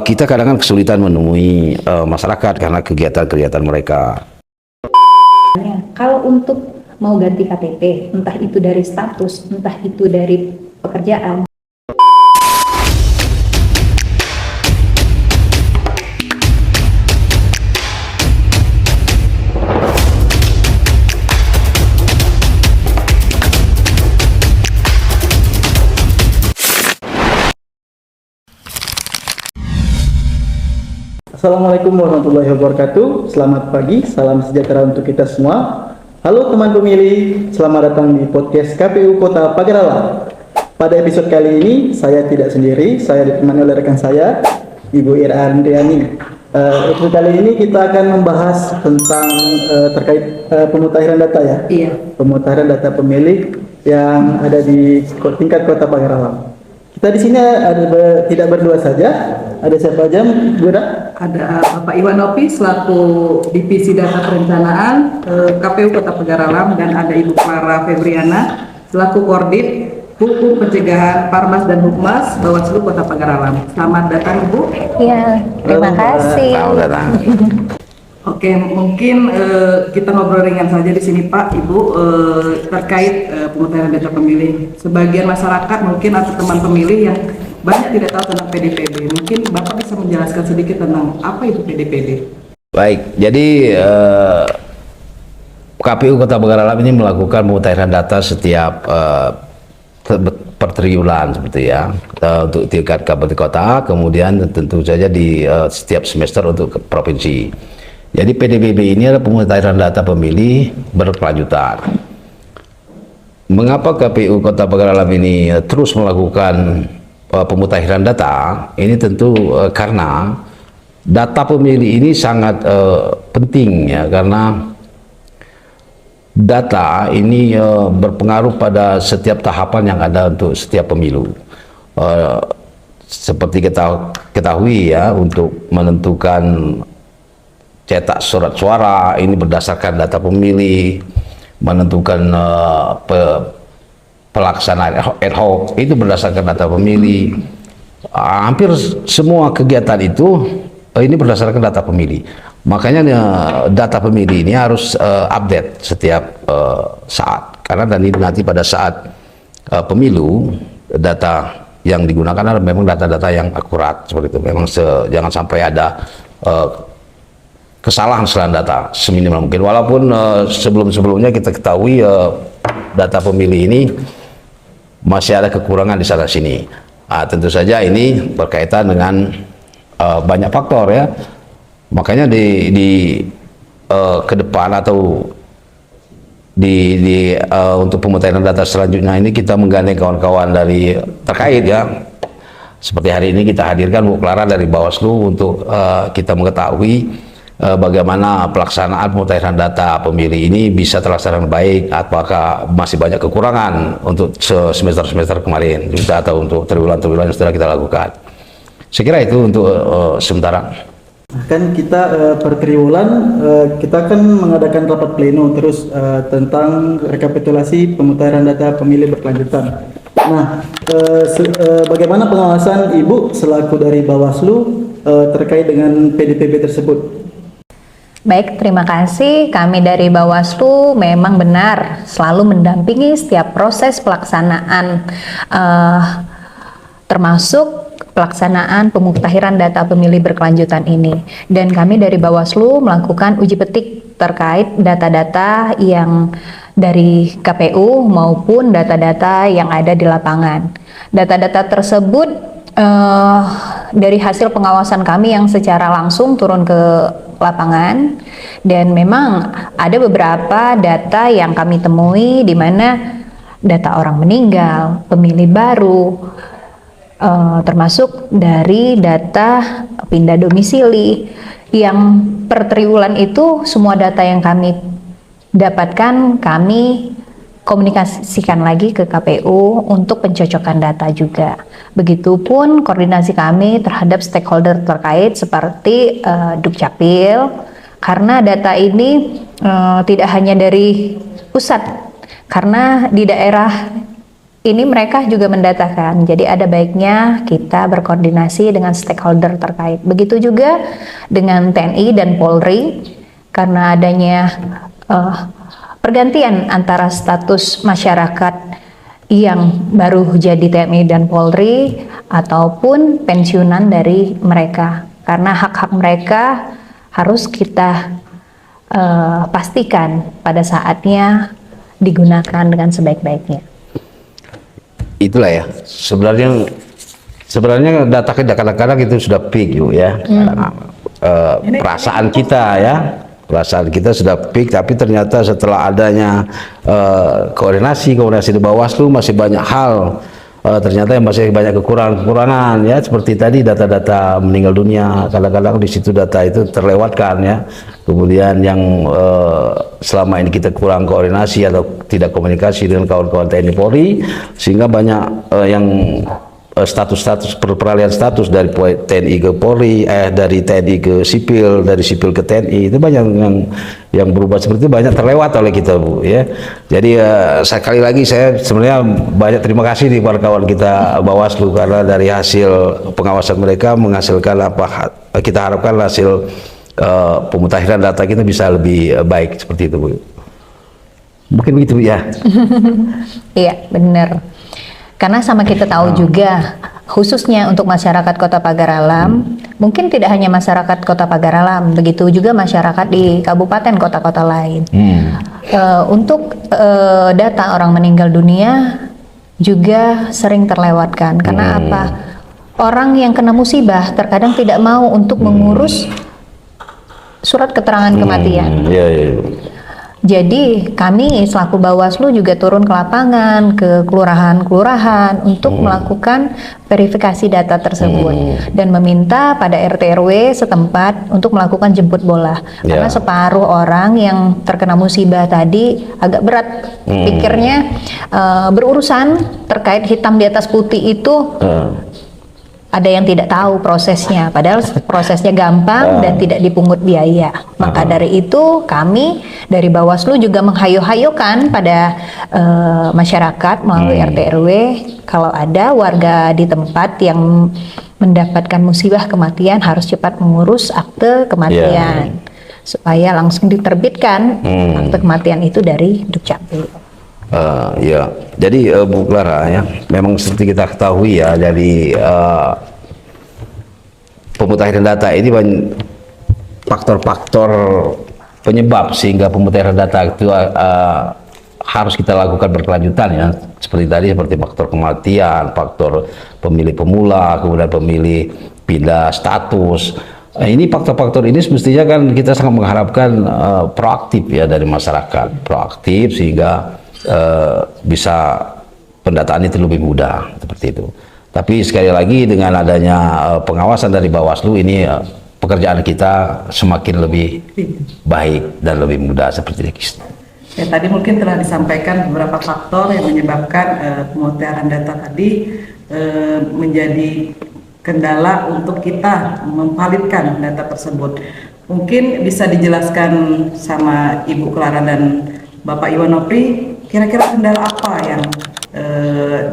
Kita kadang-kadang kesulitan menemui masyarakat karena kegiatan-kegiatan mereka. Kalau untuk mau ganti KTP, entah itu dari status, entah itu dari pekerjaan. Assalamualaikum warahmatullahi wabarakatuh. Selamat pagi, salam sejahtera untuk kita semua. Halo teman pemilih, selamat datang di podcast KPU Kota Pagarala. Pada episode kali ini, saya tidak sendiri, saya ditemani oleh rekan saya, Ibu Ira Andriani. Episode kali ini kita akan membahas tentang terkait pemutahiran data ya. Iya. Pemutahiran data pemilih yang ada di tingkat Kota Pagarala. Kita di sini tidak berdua saja. Ada siapa aja, Bu Ira? Ada Bapak Iwan Novi selaku Divisi Data Perencanaan KPU Kota Pagaralam, dan ada Ibu Clara Febriana selaku Koordit Hukum Pencegahan Parmas dan Hukmas Bawaslu Kota Pagaralam. Selamat datang Ibu. Iya, terima kasih. Selamat datang. Oke, mungkin kita ngobrol ringan saja di sini Pak, Ibu, terkait pemutahiran data pemilih. Sebagian masyarakat mungkin atau teman pemilih yang banyak tidak tahu tentang PDPD. Mungkin Bapak bisa menjelaskan sedikit tentang apa itu PDPD. Baik, jadi KPU Kota Pagarala ini melakukan pemutahiran data setiap per triwulan seperti ya, untuk tingkat kabupaten kota, kemudian tentu saja di setiap semester untuk provinsi. Jadi PDPD ini adalah pemutahiran data pemilih berkelanjutan. Mengapa KPU Kota Pagarala ini terus melakukan pemutahiran data? Ini tentu karena data pemilih ini sangat penting ya, karena data ini berpengaruh pada setiap tahapan yang ada untuk setiap pemilu. Seperti kita ketahui ya, untuk menentukan cetak surat suara ini berdasarkan data pemilih, menentukan pelaksanaan ad hoc itu berdasarkan data pemilih. Hampir semua kegiatan itu ini berdasarkan data pemilih. Makanya data pemilih ini harus update setiap saat, karena nanti pada saat pemilu data yang digunakan adalah memang data-data yang akurat seperti itu. Memang jangan sampai ada kesalahan data seminimal mungkin. Walaupun sebelum-sebelumnya kita ketahui data pemilih ini masih ada kekurangan di sana sini. Tentu saja ini berkaitan dengan banyak faktor ya. Makanya di ke depan atau untuk pemutahiran data selanjutnya ini kita menggandeng kawan-kawan dari terkait ya. Seperti hari ini kita hadirkan Bu Clara dari Bawaslu untuk kita mengetahui bagaimana pelaksanaan pemutahiran data pemilih ini bisa terlaksana baik, apakah masih banyak kekurangan untuk semester-semester kemarin juga atau untuk triwulan-triwulan yang sudah kita lakukan. Saya kira itu untuk sementara. Kan kita per triwulan kita akan mengadakan rapat pleno terus tentang rekapitulasi pemutahiran data pemilih berkelanjutan. Nah, bagaimana pengawasan Ibu selaku dari Bawaslu terkait dengan PDPB tersebut? Baik, terima kasih. Kami dari Bawaslu memang benar selalu mendampingi setiap proses pelaksanaan, termasuk pelaksanaan pemutahiran data pemilih berkelanjutan ini. Dan kami dari Bawaslu melakukan uji petik terkait data-data yang dari KPU maupun data-data yang ada di lapangan. Data-data tersebut dari hasil pengawasan kami yang secara langsung turun ke lapangan, dan memang ada beberapa data yang kami temui di mana data orang meninggal, pemilih baru, termasuk dari data pindah domisili yang per triwulan itu semua data yang kami dapatkan kami komunikasikan lagi ke KPU untuk pencocokan data juga. Begitupun koordinasi kami terhadap stakeholder terkait seperti Dukcapil, karena data ini tidak hanya dari pusat, karena di daerah ini mereka juga mendatakan. Jadi ada baiknya kita berkoordinasi dengan stakeholder terkait. Begitu juga dengan TNI dan Polri, karena adanya pergantian antara status masyarakat yang baru jadi TNI dan Polri ataupun pensiunan dari mereka. Karena hak-hak mereka harus kita pastikan pada saatnya digunakan dengan sebaik-baiknya. Itulah ya, sebenarnya data kita kadang-kadang itu sudah peak ya. Perasaan kita sudah peak, tapi ternyata setelah adanya koordinasi di Bawaslu masih banyak hal, ternyata yang masih banyak kekurangan ya, seperti tadi data-data meninggal dunia, kadang-kadang di situ data itu terlewatkan ya. Kemudian yang selama ini kita kurang koordinasi atau tidak komunikasi dengan kawan-kawan TNI Polri, sehingga banyak yang status-status peralihan status dari TNI ke Polri, dari TNI ke sipil, dari sipil ke TNI, itu banyak yang berubah seperti itu, banyak terlewat oleh kita, Bu ya. Jadi sekali lagi saya sebenarnya banyak terima kasih nih para kawan kita Bawaslu, karena dari hasil pengawasan mereka menghasilkan apa kita harapkan hasil pemutahiran data kita bisa lebih baik seperti itu, Bu. Mungkin begitu ya. Iya, benar. Karena sama kita tahu juga, khususnya untuk masyarakat Kota Pagar Alam, mungkin tidak hanya masyarakat Kota Pagar Alam, begitu juga masyarakat di kabupaten kota-kota lain. Untuk data orang meninggal dunia juga sering terlewatkan. Karena apa? Orang yang kena musibah terkadang tidak mau untuk mengurus surat keterangan kematian. Jadi kami selaku Bawaslu juga turun ke lapangan, ke kelurahan-kelurahan untuk melakukan verifikasi data tersebut dan meminta pada RT RW setempat untuk melakukan jemput bola. Karena separuh orang yang terkena musibah tadi agak berat pikirnya, berurusan terkait hitam di atas putih itu. Ada yang tidak tahu prosesnya, padahal prosesnya gampang dan tidak dipungut biaya. Maka dari itu kami dari Bawaslu juga menghayu-hayukan pada masyarakat melalui RT RW, kalau ada warga di tempat yang mendapatkan musibah kematian harus cepat mengurus akte kematian supaya langsung diterbitkan akte kematian itu dari Dukcapil. Ya, jadi Bu Clara ya, memang seperti kita ketahui ya, dari pemutahiran data ini banyak faktor-faktor penyebab sehingga pemutahiran data itu harus kita lakukan berkelanjutan ya. Seperti tadi, seperti faktor kematian, faktor pemilih pemula, kemudian pemilih pindah status. Ini faktor-faktor ini semestinya kan kita sangat mengharapkan proaktif ya dari masyarakat, proaktif sehingga bisa pendataan itu lebih mudah seperti itu. Tapi sekali lagi dengan adanya pengawasan dari Bawaslu ini pekerjaan kita semakin lebih baik dan lebih mudah seperti itu. Ya, tadi mungkin telah disampaikan beberapa faktor yang menyebabkan pemutahiran data tadi menjadi kendala untuk kita memvalidkan data tersebut. Mungkin bisa dijelaskan sama Ibu Clara dan Bapak Iwan Nopri, kira-kira kendala apa yang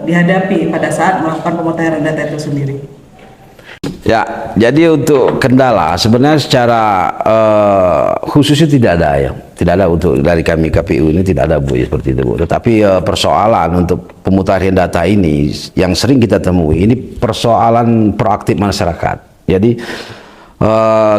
dihadapi pada saat melakukan pemutahiran data itu sendiri? Ya, jadi untuk kendala sebenarnya secara khususnya tidak ada ya, tidak ada untuk dari kami KPU ini tidak ada, Bu, ya, seperti itu, Bu. Tetapi persoalan untuk pemutahiran data ini yang sering kita temui ini persoalan proaktif masyarakat. Jadi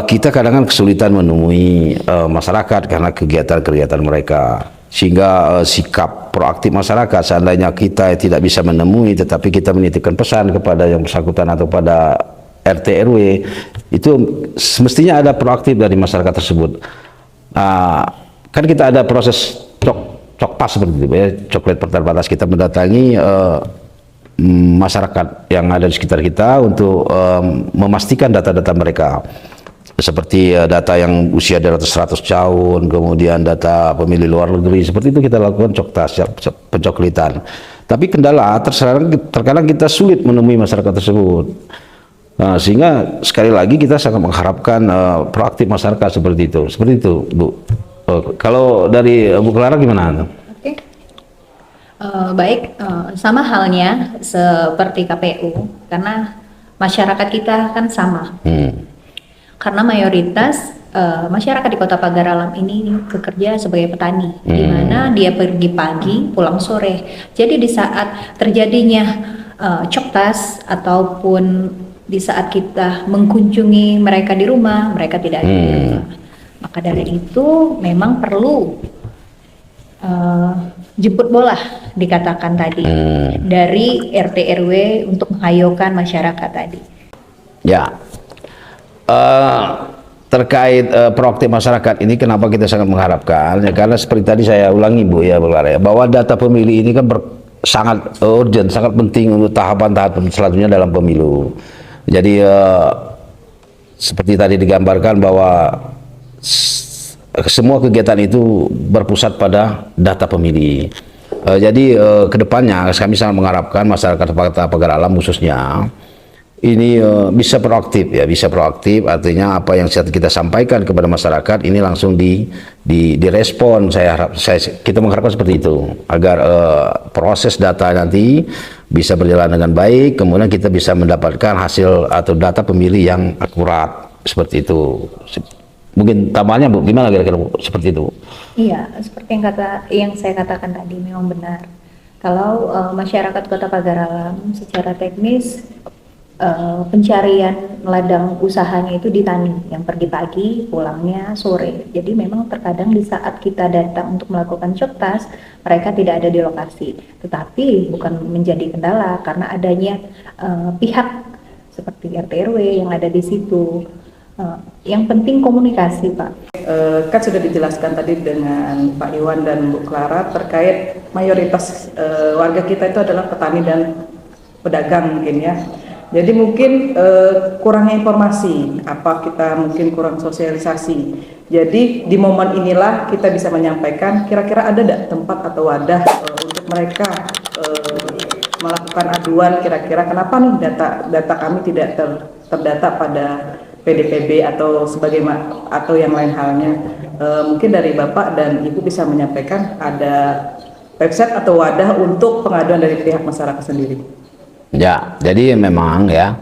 kita kadang-kadang kesulitan menemui masyarakat karena kegiatan-kegiatan mereka, sehingga sikap proaktif masyarakat seandainya kita tidak bisa menemui tetapi kita menitipkan pesan kepada yang bersangkutan atau pada RT RW, itu semestinya ada proaktif dari masyarakat tersebut. Kan kita ada proses cok pas seperti itu ya, coklat terbatas, kita mendatangi masyarakat yang ada di sekitar kita untuk memastikan data-data mereka, seperti data yang usia di atas 100 tahun, kemudian data pemilih luar negeri, seperti itu kita lakukan pencoklitan. Tapi kendala terkadang kita sulit menemui masyarakat tersebut. Sehingga sekali lagi kita sangat mengharapkan proaktif masyarakat seperti itu, Bu. Kalau dari Bu Clara gimana? Baik, sama halnya seperti KPU, karena masyarakat kita kan sama. Karena mayoritas masyarakat di Kota Pagar Alam ini bekerja sebagai petani, di mana dia pergi pagi, pulang sore. Jadi di saat terjadinya coktas ataupun di saat kita mengunjungi mereka di rumah, mereka tidak ada di rumah. Maka dari itu memang perlu jemput bola dikatakan tadi dari RT RW untuk mengayokan masyarakat tadi. Ya, terkait proaktif masyarakat ini kenapa kita sangat mengharapkan ya, karena seperti tadi saya ulangi Bu ya Bu Lara, ya, bahwa data pemilih ini kan sangat urgent, sangat penting untuk tahapan-tahapan selanjutnya dalam pemilu. Jadi seperti tadi digambarkan bahwa semua kegiatan itu berpusat pada data pemilih. Jadi kedepannya kami sangat mengharapkan masyarakat Kota Pagar Alam khususnya ini bisa proaktif ya, bisa proaktif artinya apa yang kita sampaikan kepada masyarakat ini langsung direspon. Kita mengharapkan seperti itu agar proses data nanti bisa berjalan dengan baik, kemudian kita bisa mendapatkan hasil atau data pemilih yang akurat seperti itu. Mungkin tambahannya Bu, gimana kira-kira Bu, seperti itu? Iya, seperti yang saya katakan tadi memang benar. Kalau masyarakat Kota Pagar Alam secara teknis pencarian ladang usahanya itu di tani, yang pergi pagi, pulangnya sore. Jadi memang terkadang di saat kita datang untuk melakukan coktas, mereka tidak ada di lokasi. Tetapi bukan menjadi kendala karena adanya pihak seperti RT RW yang ada di situ. Yang penting komunikasi, Pak. Kan sudah dijelaskan tadi dengan Pak Iwan dan Bu Clara terkait mayoritas warga kita itu adalah petani dan pedagang mungkin ya. Jadi mungkin kurangnya informasi, apa kita mungkin kurang sosialisasi. Jadi di momen inilah kita bisa menyampaikan kira-kira ada tidak tempat atau wadah untuk mereka melakukan aduan kira-kira kenapa nih data kami tidak terdata pada PDPB atau atau yang lain halnya. Mungkin dari Bapak dan Ibu bisa menyampaikan ada website atau wadah untuk pengaduan dari pihak masyarakat sendiri. Ya, jadi memang ya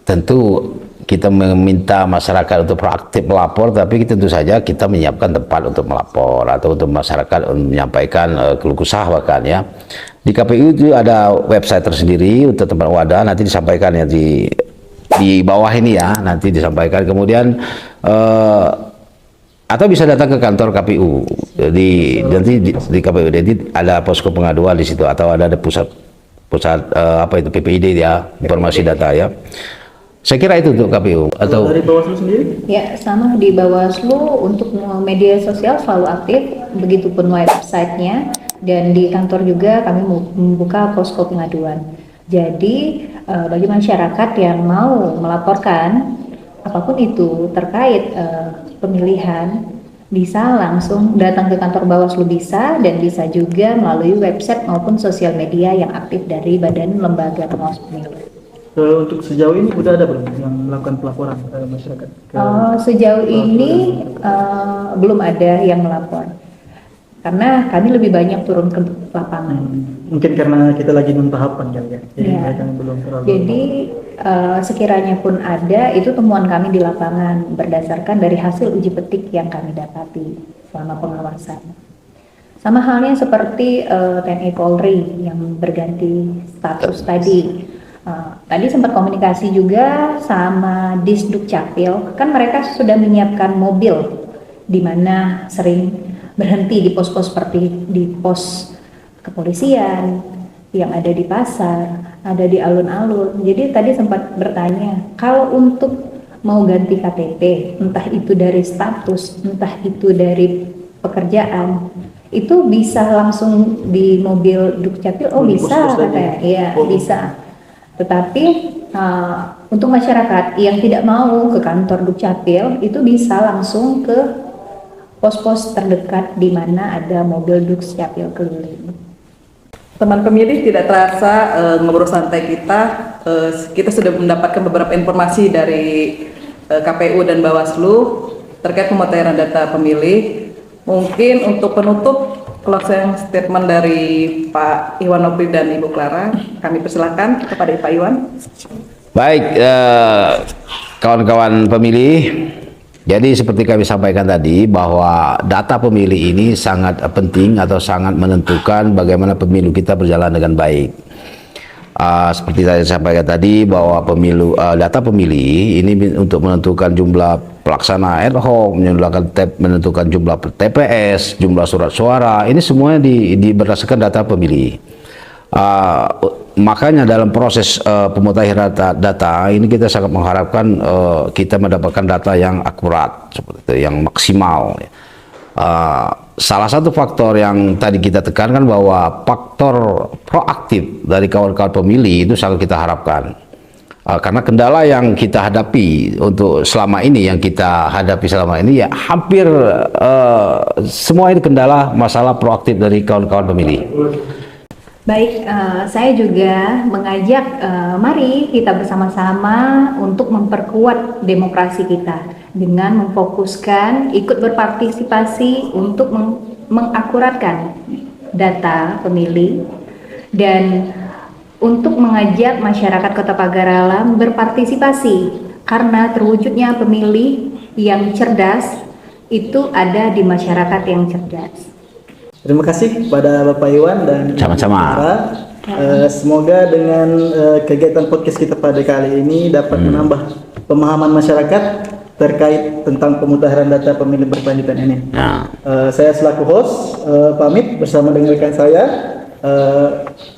tentu kita meminta masyarakat untuk proaktif melapor, tapi tentu saja kita menyiapkan tempat untuk melapor atau untuk masyarakat menyampaikan keluh kesah bahkan ya. Di KPU itu ada website tersendiri untuk tempat wadah, nanti disampaikan ya di bawah ini ya, nanti disampaikan. Kemudian atau bisa datang ke kantor KPU nanti di KPU, jadi ada posko pengaduan di situ atau ada pusat apa itu PPID ya, informasi data ya. Saya kira itu untuk KPU atau dari Bawaslu sendiri? Ya, sama di Bawaslu untuk media sosial selalu aktif, begitupun websitenya, dan di kantor juga kami membuka posko pengaduan. Jadi bagi masyarakat yang mau melaporkan apapun itu terkait pemilihan, bisa langsung datang ke kantor Bawaslu bisa, dan bisa juga melalui website maupun sosial media yang aktif dari Badan Lembaga Pengawas Pemilu. Untuk sejauh ini udah ada belum yang melakukan pelaporan masyarakat? Sejauh ini belum ada yang melapor, karena kami lebih banyak turun ke lapangan. Mungkin karena kita lagi tahapan kali ya, jadi Ya. mereka belum terlalu. Jadi sekiranya pun ada, itu temuan kami di lapangan berdasarkan dari hasil uji petik yang kami dapati selama pengawasan. Sama halnya seperti TNI Polri yang berganti status tadi. Tadi sempat komunikasi juga sama Disduk Capil, kan mereka sudah menyiapkan mobil di mana sering berhenti di pos-pos seperti di pos kepolisian yang ada di pasar, ada di alun-alun. Jadi tadi sempat bertanya, kalau untuk mau ganti KTP, entah itu dari status, entah itu dari pekerjaan, itu bisa langsung di mobil Dukcapil? Oh Di bisa pos-pos katanya, tadi. iya Oh. bisa. Tetapi untuk masyarakat yang tidak mau ke kantor Dukcapil, itu bisa langsung ke pos-pos terdekat di mana ada mobil Dukcapil keliling. Teman pemilih, tidak terasa ngobrol santai kita sudah mendapatkan beberapa informasi dari KPU dan Bawaslu terkait pemutahiran data pemilih. Mungkin untuk penutup closing statement dari Pak Iwan Nobri dan Ibu Clara, kami persilakan kepada Pak Iwan. Baik, kawan-kawan pemilih, jadi seperti kami sampaikan tadi bahwa data pemilih ini sangat penting atau sangat menentukan bagaimana pemilu kita berjalan dengan baik. Seperti saya sampaikan tadi bahwa data pemilih ini untuk menentukan jumlah pelaksana ad hoc, menentukan jumlah TPS, jumlah surat suara, ini semuanya berdasarkan data pemilih. Makanya dalam proses pemutahiran data ini kita sangat mengharapkan kita mendapatkan data yang akurat, seperti itu, yang maksimal. Salah satu faktor yang tadi kita tekankan bahwa faktor proaktif dari kawan-kawan pemilih itu sangat kita harapkan. Karena kendala yang kita hadapi selama ini ya hampir semua ini kendala masalah proaktif dari kawan-kawan pemilih. Baik, saya juga mengajak mari kita bersama-sama untuk memperkuat demokrasi kita dengan memfokuskan ikut berpartisipasi untuk mengakuratkan data pemilih dan untuk mengajak masyarakat Kota Pagar Alam berpartisipasi karena terwujudnya pemilih yang cerdas itu ada di masyarakat yang cerdas. Terima kasih kepada Bapak Iwan dan Sama-sama. Ibu Clara. Semoga dengan kegiatan podcast kita pada kali ini dapat menambah pemahaman masyarakat terkait tentang pemutahiran data pemilih berkelanjutan ini. Saya selaku host pamit bersama dengan rekan saya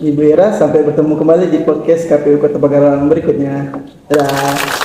Ibu Ira, sampai bertemu kembali di podcast KPU Kota Pagar Alam berikutnya. Dadah.